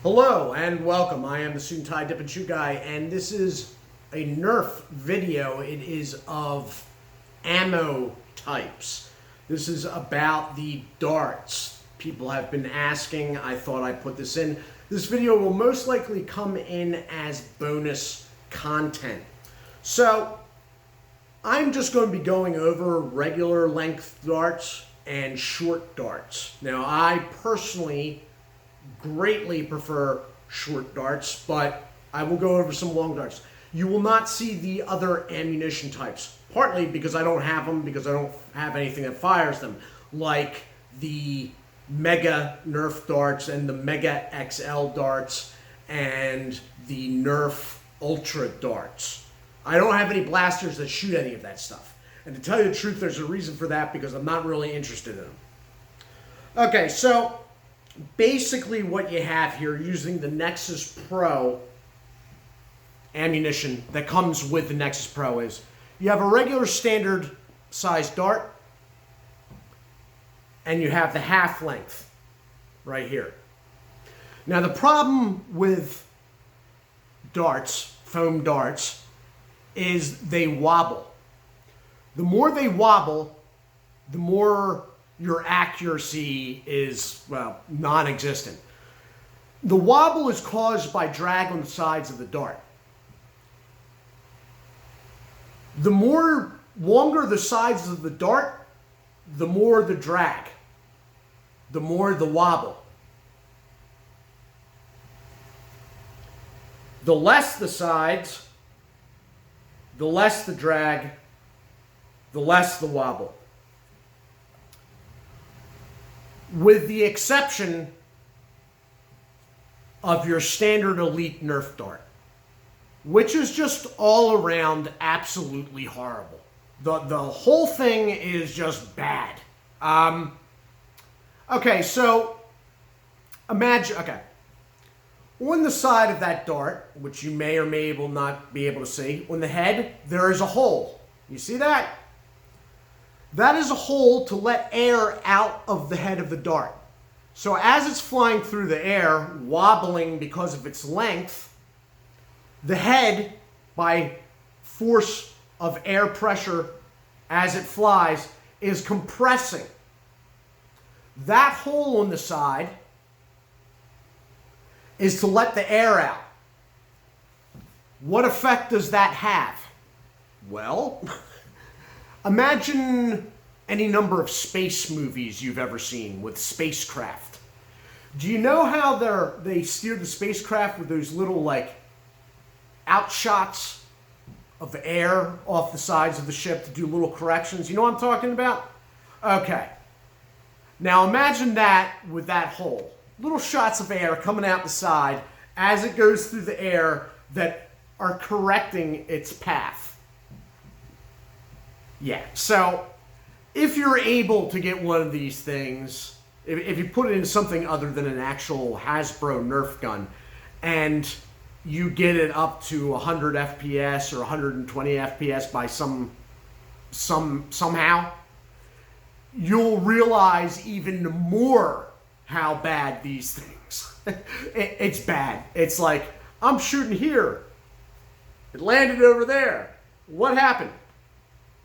Hello and welcome. I am the Suit&Tie Dip&ChewGuy, and this is a Nerf video. It is of ammo types. This is about the darts. People have been asking. I thought I'd put this in. This video will most likely come in as bonus content. So I'm just going to be going over regular length darts and short darts. Now, I personally greatly prefer short darts, but I will go over some long darts. You will not see the other ammunition types, partly because I don't have them, because I don't have anything that fires them, like the Mega Nerf darts and the Mega XL darts and the Nerf Ultra darts. I don't have any blasters that shoot any of that stuff. And to tell you the truth, there's a reason for that, because I'm not really interested in them. Okay, so basically what you have here, using the Nexus Pro ammunition that comes with the Nexus Pro, is you have a regular standard size dart and you have the half length right here. Now the problem with darts, foam darts, is they wobble. The more they wobble, the more your accuracy is, well, non-existent. The wobble is caused by drag on the sides of the dart. The more longer the sides of the dart, the more the drag, the more the wobble. The less the sides, the less the drag, the less the wobble. With the exception of your standard elite Nerf dart, which is just all around absolutely horrible. The whole thing is just bad. Okay, so imagine, on the side of that dart, which you may or may not be able to see, on the head, there is a hole. You see that? That is a hole to let air out of the head of the dart. So as it's flying through the air, wobbling because of its length, the head, by force of air pressure as it flies, is compressing. That hole on the side is to let the air out. What effect does that have? Well, imagine any number of space movies you've ever seen with spacecraft. Do you know how they steer the spacecraft with those little, like, outshots of air off the sides of the ship to do little corrections? You know what I'm talking about? Okay. Now imagine that with that hole. Little shots of air coming out the side as it goes through the air that are correcting its path. Yeah, so if you're able to get one of these things, if you put it in something other than an actual Hasbro Nerf gun, and you get it up to 100 FPS or 120 FPS by somehow, you'll realize even more how bad these things. It's bad. It's like, I'm shooting here. It landed over there. What happened?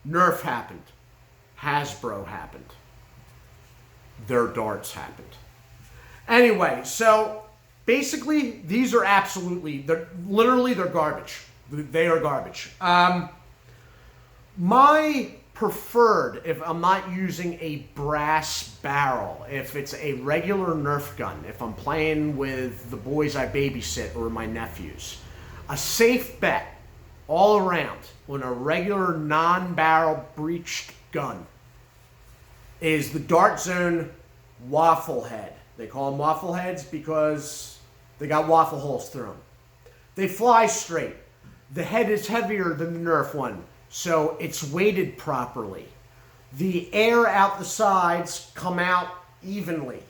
Nerf happened. Hasbro happened. Their darts happened. Anyway, so basically, these are they're garbage. They are garbage. My preferred, if I'm not using a brass barrel, if it's a regular Nerf gun, if I'm playing with the boys I babysit or my nephews, a safe bet all around on a regular non-barrel breached gun is the Dart Zone waffle head. They call them waffle heads because they got waffle holes through them. They fly straight. The head is heavier than the Nerf one, so it's weighted properly. The air out the sides come out evenly.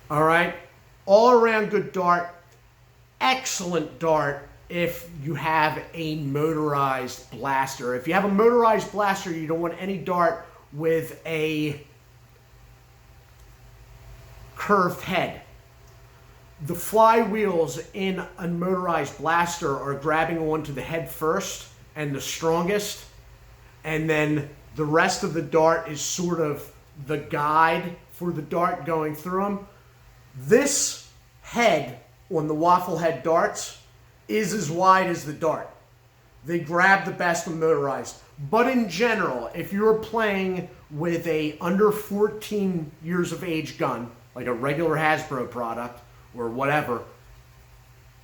All right? All around good dart. Excellent dart if you have a motorized blaster. If you have a motorized blaster, you don't want any dart with a curved head. the flywheels in a motorized blaster are grabbing onto the head first and the strongest, and then the rest of the dart is sort of the guide for the dart going through them. This head on the waffle head darts is as wide as the dart. They grab the best of motorized. But in general, if you're playing with a under 14 years of age gun, like a regular Hasbro product or whatever,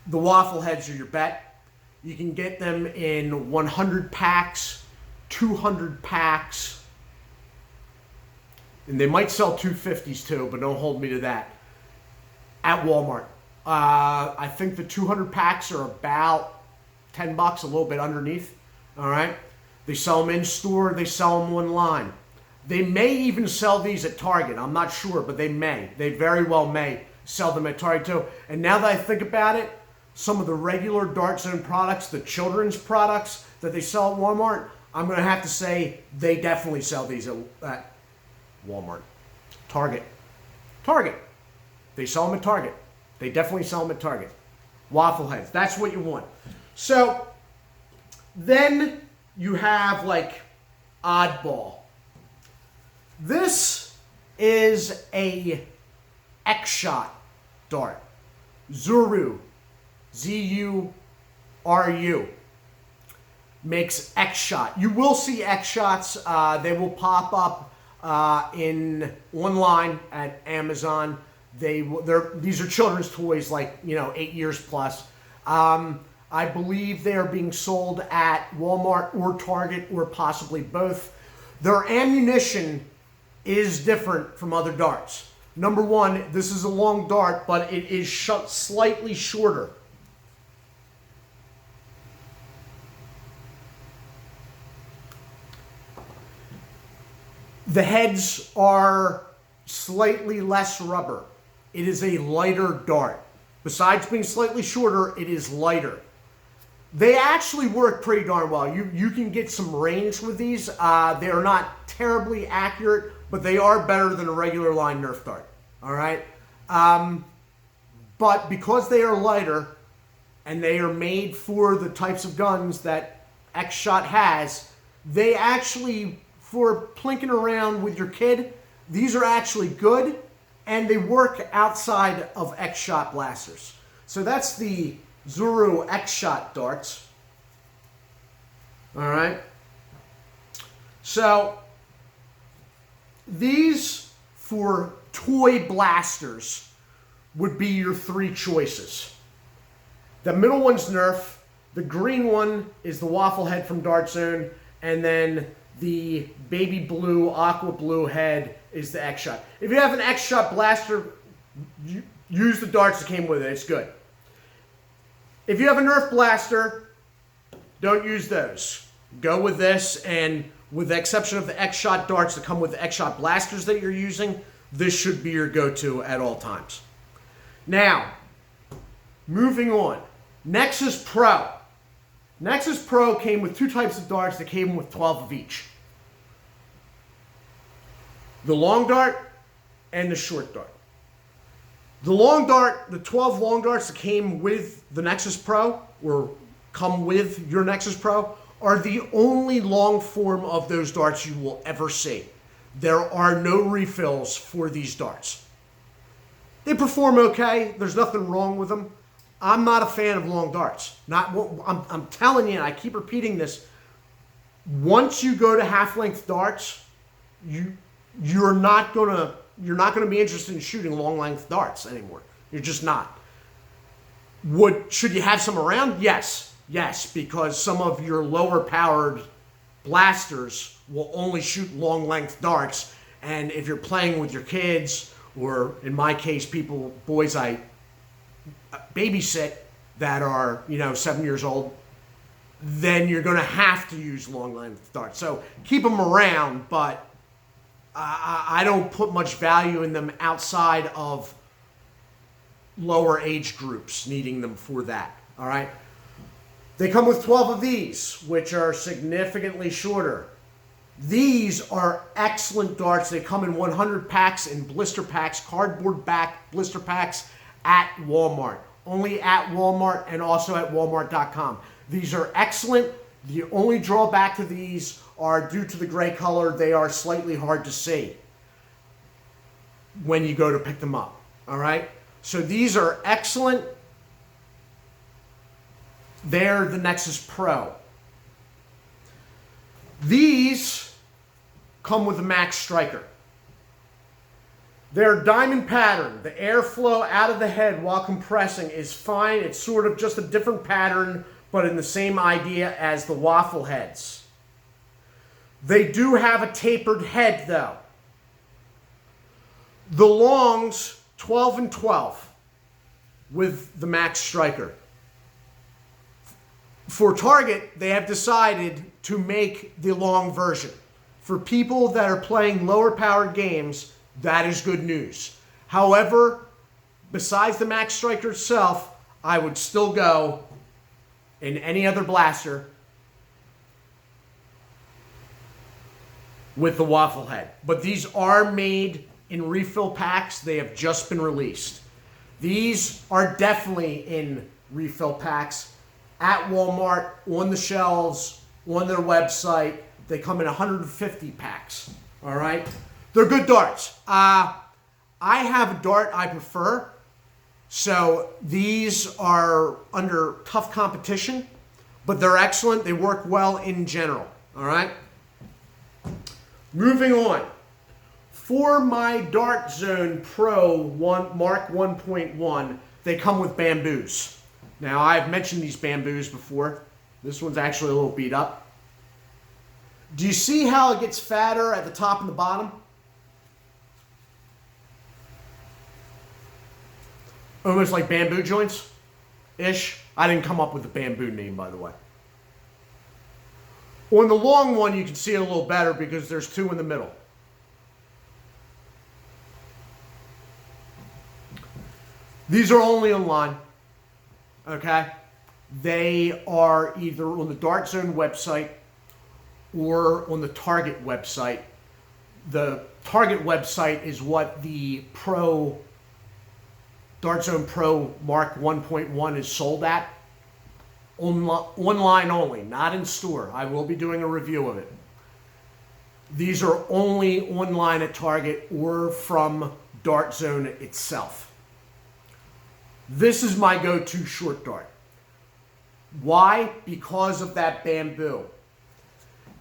the waffle heads are your bet. You can get them in 100 packs, 200 packs, and they might sell 250s too, but don't hold me to that, at Walmart. I think the 200 packs are about $10, a little bit underneath, all right? They sell them in store, they sell them online. They may even sell these at Target, I'm not sure, but they may. They very well may sell them at Target too. And now that I think about it, some of the regular Dart Zone products, the children's products that they sell at Walmart, I'm going to have to say they definitely sell these at Walmart. Target. They sell them at Target. They definitely sell them at Target. Waffle heads. That's what you want. So then you have like oddball. This is a X-Shot dart. Zuru. Z-U-R-U. Makes X-Shot. You will see X-Shots. They will pop up in online at Amazon. These are children's toys, like 8 years plus. I believe they are being sold at Walmart or Target or possibly both. Their ammunition is different from other darts. Number one, this is a long dart, but it is slightly shorter. The heads are slightly less rubber. It is a lighter dart. Besides being slightly shorter, it is lighter. They actually work pretty darn well. You can get some range with these. They are not terribly accurate, but they are better than a regular line Nerf dart. All right? But because they are lighter and they are made for the types of guns that X-Shot has, they actually, for plinking around with your kid, these are actually good, and they work outside of X-Shot blasters. So that's the Zuru X-Shot darts. All right. So these for toy blasters would be your three choices. The middle one's Nerf. The green one is the waffle head from Dart Zone, and then the baby blue, aqua blue head is the X-Shot. If you have an X-Shot blaster, use the darts that came with it. It's good. If you have a Nerf blaster, don't use those. Go with this, and with the exception of the X-Shot darts that come with the X-Shot blasters that you're using, this should be your go-to at all times. Now, moving on. Nexus Pro. Nexus Pro came with two types of darts that came with 12 of each. The long dart and the short dart. The long dart, the 12 long darts that came with the Nexus Pro, or come with your Nexus Pro, are the only long form of those darts you will ever see. There are no refills for these darts. They perform okay. There's nothing wrong with them. I'm not a fan of long darts. I'm telling you, I keep repeating this. Once you go to half-length darts, you're not gonna be interested in shooting long-length darts anymore. You're just not. Should you have some around? Yes, because some of your lower-powered blasters will only shoot long-length darts, and if you're playing with your kids, or in my case, boys I babysit that are 7 years old, then you're going to have to use long length darts. So keep them around, but I don't put much value in them outside of lower age groups needing them for that. All right. They come with 12 of these, which are significantly shorter. These are excellent darts. They come in 100 packs, in blister packs, cardboard back blister packs at Walmart. Only at Walmart and also at walmart.com. These are excellent. The only drawback to these are due to the gray color. They are slightly hard to see when you go to pick them up. All right? So these are excellent. They're the Nexus Pro. These come with a Max Striker. They're diamond pattern. The airflow out of the head while compressing is fine. It's sort of just a different pattern, but in the same idea as the waffle heads. They do have a tapered head though. The longs, 12 and 12 with the Max Striker. For Target, they have decided to make the long version. For people that are playing lower powered games, that is good news. However, besides the Max Striker itself, I would still go in any other blaster with the waffle head. But these are made in refill packs. They have just been released. These are definitely in refill packs at Walmart, on the shelves, on their website. They come in 150 packs. All right? They're good darts. I have a dart I prefer. So these are under tough competition, but they're excellent. They work well in general. All right? Moving on. For my Dart Zone Pro Mark 1.1, they come with bamboos. Now, I've mentioned these bamboos before. This one's actually a little beat up. Do you see how it gets fatter at the top and the bottom? Almost like bamboo joints-ish. I didn't come up with the bamboo name, by the way. On the long one, you can see it a little better because there's two in the middle. These are only online. Okay? They are either on the Dart Zone website or on the Target website. The Target website is what the Dart Zone Pro Mark 1.1 is sold at. Online only, not in store. I will be doing a review of it. These are only online at Target or from Dart Zone itself. This is my go-to short dart. Why? Because of that bamboo.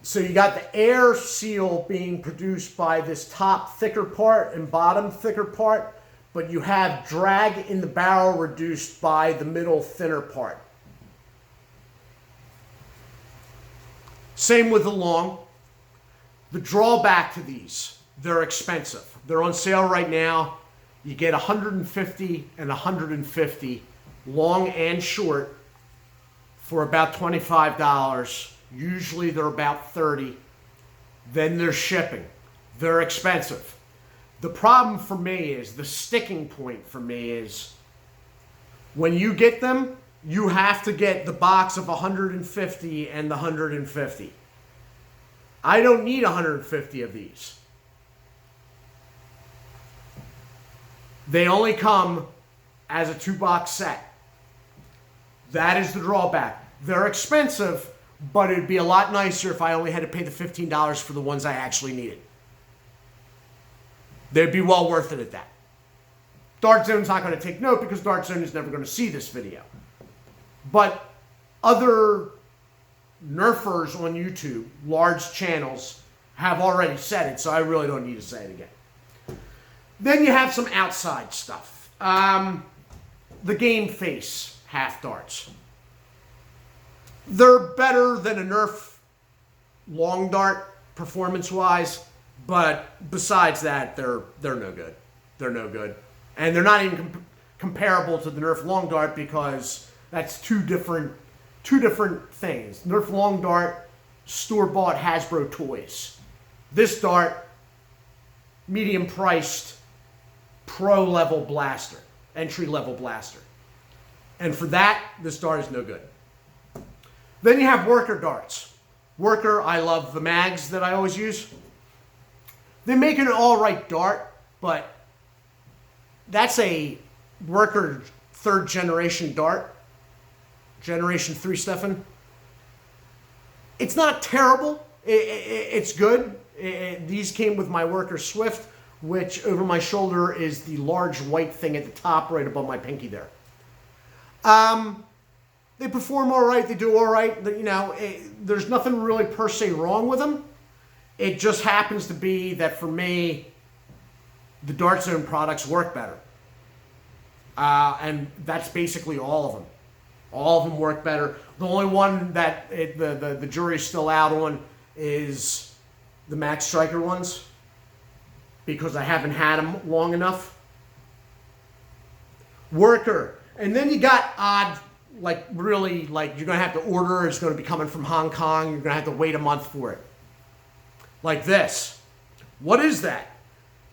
So you got the air seal being produced by this top thicker part and bottom thicker part, but you have drag in the barrel reduced by the middle thinner part. Same with the long. The drawback to these, they're expensive. They're on sale right now. You get 150 and 150, long and short, for about $25. Usually they're about $30. Then there's shipping. They're expensive. The problem for me is, the sticking point for me is, when you get them, you have to get the box of 150 and the 150. I don't need 150 of these. They only come as a 2-box set. That is the drawback. They're expensive, but it'd be a lot nicer if I only had to pay the $15 for the ones I actually needed. They'd be well worth it at that. Dart Zone's not going to take note because Dart Zone is never going to see this video. But other Nerfers on YouTube, large channels, have already said it, so I really don't need to say it again. Then you have some outside stuff. The Game Face half darts. They're better than a Nerf long dart performance-wise, but besides that, they're no good. They're no good. And they're not even comparable to the Nerf long dart because that's two different things. Nerf long dart, store-bought Hasbro toys. This dart, medium-priced, pro-level blaster, entry-level blaster. And for that, this dart is no good. Then you have worker darts. Worker, I love the mags that I always use. They make an all-right dart, but that's a Worker 3rd generation dart, generation 3, Stefan. It's not terrible. It's good. These came with my Worker Swift, which over my shoulder is the large white thing at the top right above my pinky there. They perform all right. They do all right. You know, there's nothing really per se wrong with them. It just happens to be that for me, the Dart Zone products work better. And that's basically all of them. All of them work better. The only one that the jury's still out on is the Max Striker ones, because I haven't had them long enough. Worker. And then you got odd, like really, like you're going to have to order. It's going to be coming from Hong Kong. You're going to have to wait a month for it. Like this. What is that?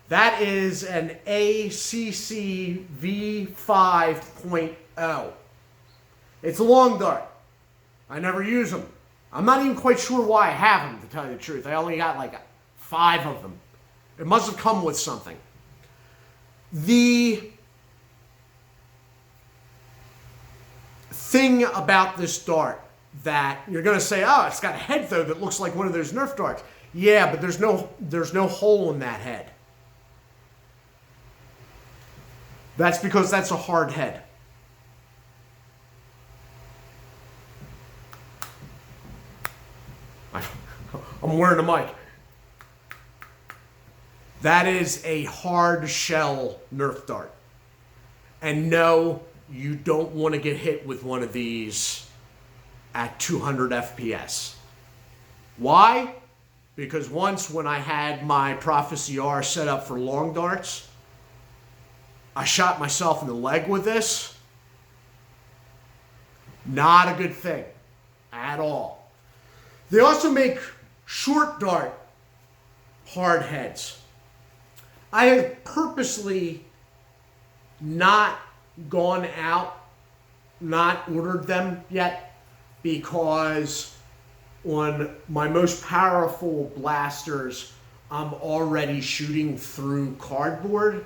That is an ACC V5.0. It's a long dart. I never use them. I'm not even quite sure why I have them, to tell you the truth. I only got like 5 of them. It must have come with something. The thing about this dart that you're going to say, oh, it's got a head though that looks like one of those Nerf darts. Yeah, but there's no hole in that head. That's because that's a hard head. I'm wearing a mic. That is a hard shell Nerf dart. And no, you don't want to get hit with one of these at 200 FPS. Why? Because once when I had my Prophecy R set up for long darts, I shot myself in the leg with this. Not a good thing at all. They also make short dart hard heads. I have purposely not gone out, not ordered them yet, because on my most powerful blasters, I'm already shooting through cardboard.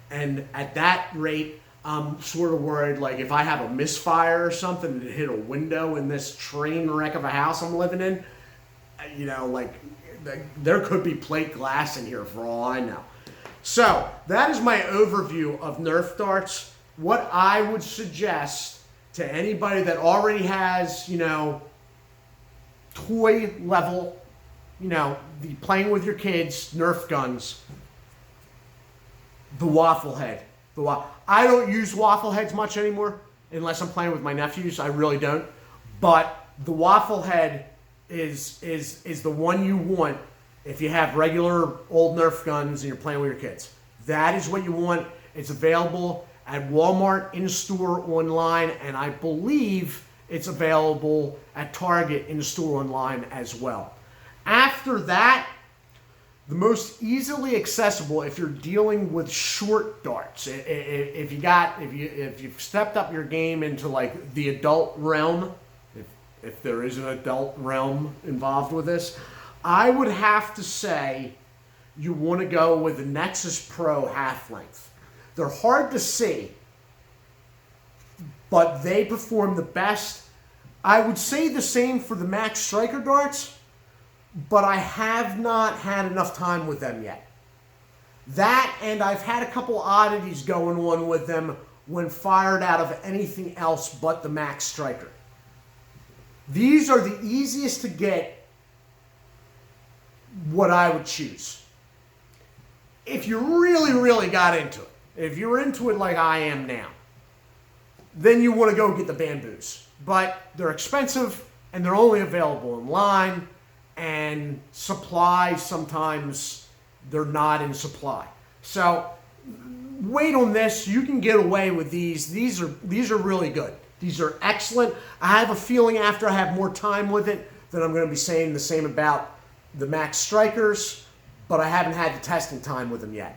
And at that rate, I'm sort of worried, like if I have a misfire or something and hit a window in this train wreck of a house I'm living in, you know, like there could be plate glass in here for all I know. So that is my overview of Nerf darts. What I would suggest to anybody that already has, you know, toy level, you know, the playing with your kids, Nerf guns, the waffle head. I don't use waffle heads much anymore unless I'm playing with my nephews. I really don't. But the waffle head is the one you want if you have regular old Nerf guns and you're playing with your kids. That is what you want. It's available at Walmart, in-store, online, and I believe it's available at Target, in-store, online as well. After that, the most easily accessible, if you're dealing with short darts, if you've stepped up your game into like the adult realm, if there is an adult realm involved with this, I would have to say you want to go with the Nexus Pro half length. They're hard to see, but they perform the best. I would say the same for the Max Striker darts, but I have not had enough time with them yet. That, and I've had a couple oddities going on with them when fired out of anything else but the Max Striker. These are the easiest to get, what I would choose. If you really, really got into it, if you're into it like I am now, then you want to go get the bamboos. But they're expensive, and they're only available online, and supply, sometimes they're not in supply. So wait on this. You can get away with these. These are really good. These are excellent. I have a feeling after I have more time with it that I'm going to be saying the same about the Max Strikers, but I haven't had the testing time with them yet.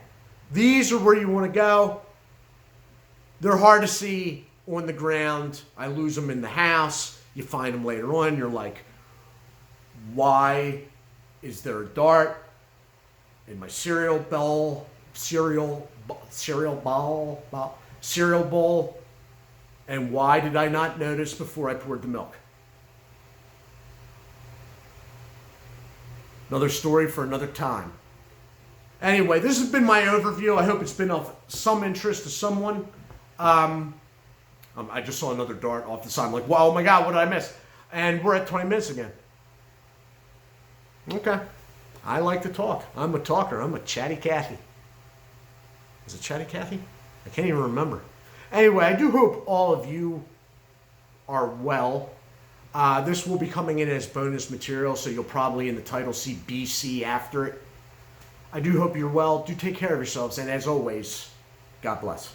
These are where you want to go. They're hard to see on the ground. I lose them in the house. You find them later on. You're like, why is there a dart in my cereal bowl? cereal bowl. And why did I not notice before I poured the milk? Another story for another time. Anyway, this has been my overview. I hope it's been of some interest to someone. I just saw another dart off the side. I'm like, wow, oh my God, what did I miss? And we're at 20 minutes again. Okay. I like to talk. I'm a talker. I'm a chatty Cathy. Is it chatty Cathy? I can't even remember. Anyway, I do hope all of you are well. This will be coming in as bonus material, so you'll probably in the title see BC after it. I do hope you're well. Do take care of yourselves, and as always, God bless.